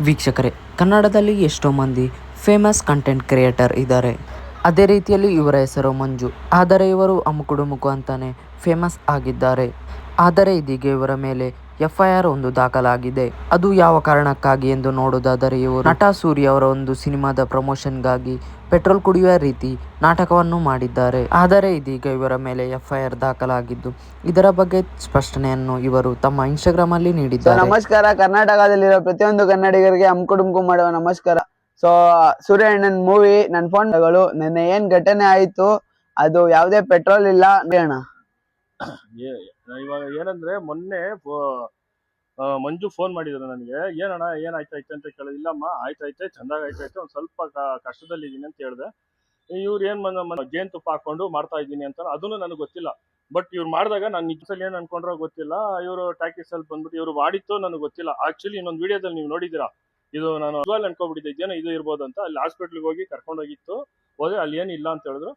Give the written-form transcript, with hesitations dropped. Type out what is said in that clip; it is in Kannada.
ವೀಕ್ಷಕರೇ, ಕನ್ನಡದಲ್ಲಿ ಎಷ್ಟೋ ಮಂದಿ ಫೇಮಸ್ ಕಂಟೆಂಟ್ ಕ್ರಿಯೇಟರ್ ಇದ್ದಾರೆ. ಅದೇ ರೀತಿಯಲ್ಲಿ ಇವರ ಹೆಸರು ಮಂಜು. ಆದರೆ ಇವರು ಅಮುಕುಡುಮುಕು ಅಂತಾನೆ ಫೇಮಸ್ ಆಗಿದ್ದಾರೆ. ಆದರೆ ಇದೀಗ ಇವರ ಮೇಲೆ FIR ಒಂದು ದಾಖಲಾಗಿದೆ. ಅದು ಯಾವ ಕಾರಣಕ್ಕಾಗಿ ಎಂದು ನೋಡೋದಾದರೆ, ಇವರು ನಟ ಸೂರ್ಯ ಅವರ ಒಂದು ಸಿನಿಮಾದ ಪ್ರಮೋಷನ್ಗಾಗಿ ಪೆಟ್ರೋಲ್ ಕುಡಿಯುವ ರೀತಿ ನಾಟಕವನ್ನು ಮಾಡಿದ್ದಾರೆ. ಆದರೆ ಇದೀಗ ಇವರ ಮೇಲೆ FIR ದಾಖಲಾಗಿದ್ದು, ಇದರ ಬಗ್ಗೆ ಸ್ಪಷ್ಟನೆಯನ್ನು ಇವರು ತಮ್ಮ ಇನ್ಸ್ಟಾಗ್ರಾಮ್ ಅಲ್ಲಿ ನೀಡಿದ್ದಾರೆ. ನಮಸ್ಕಾರ, ಕರ್ನಾಟಕದಲ್ಲಿರೋ ಪ್ರತಿಯೊಂದು ಕನ್ನಡಿಗರಿಗೆ ಅಮ್ಕುಡುಮ್ಕು ಮಾಡುವ ನಮಸ್ಕಾರ. ಸೊ ಸೂರ್ಯ ಅಣ್ಣನ್ ಮೂವಿ ನನ್ನ ಫೋನ್ಗಳು ನಿನ್ನೆ ಏನ್ ಘಟನೆ ಆಯ್ತು, ಅದು ಯಾವುದೇ ಪೆಟ್ರೋಲ್ ಇಲ್ಲ ಅಣ್ಣ. ಇವಾಗ ಏನಂದ್ರೆ ಮೊನ್ನೆ ಮಂಜು ಫೋನ್ ಮಾಡಿದ್ರು ನನಗೆ. ಏನಣ್ಣ ಏನಾಯ್ತು ಅಂತ ಕೇಳಿದ್ರೆ, ಇಲ್ಲಮ್ಮ ಆಯ್ತೈತೆ ಚಂದಾಗ್ ಆಯ್ತೈತೆ, ಒಂದ್ ಸ್ವಲ್ಪ ಕಷ್ಟದಲ್ಲಿ ಇದೀನಿ ಅಂತ ಹೇಳಿದೆ. ಇವ್ರು ಏನ್ ಜೇನುತುಪ್ಪ ಹಾಕೊಂಡು ಮಾಡ್ತಾ ಇದ್ದೀನಿ ಅಂತ ಅದನ್ನು ನನಗೆ ಗೊತ್ತಿಲ್ಲ. ಬಟ್ ಇವ್ರು ಮಾಡಿದಾಗ ನಾನು ನಿಜದಲ್ಲಿ ಏನ್ ಅನ್ಕೊಂಡ್ರೋ ಗೊತ್ತಿಲ್ಲ. ಇವರು ಟ್ಯಾಕ್ಸ್ ಅಲ್ಲಿ ಬಂದ್ಬಿಟ್ಟು ಇವ್ರು ಮಾಡಿತ್ತು ನನಗೆ ಗೊತ್ತಿಲ್ಲ. ಆಕ್ಚುಲಿ ಇನ್ನೊಂದು ವಿಡಿಯೋದಲ್ಲಿ ನೀವು ನೋಡಿದಿರಾ, ಇದು ನಾನು ಅನ್ಕೋಬಿಟ್ಟಿದ್ದೆ ಇದೇನೋ ಇದು ಇರ್ಬೋದು ಅಂತ. ಅಲ್ಲಿ ಹಾಸ್ಪಿಟ್ಲಿಗೆ ಹೋಗಿ ಕರ್ಕೊಂಡೋಗಿತ್ತು, ಹೋದ್ರೆ ಅಲ್ಲಿ ಏನಿಲ್ಲ ಅಂತ ಹೇಳಿದ್ರು.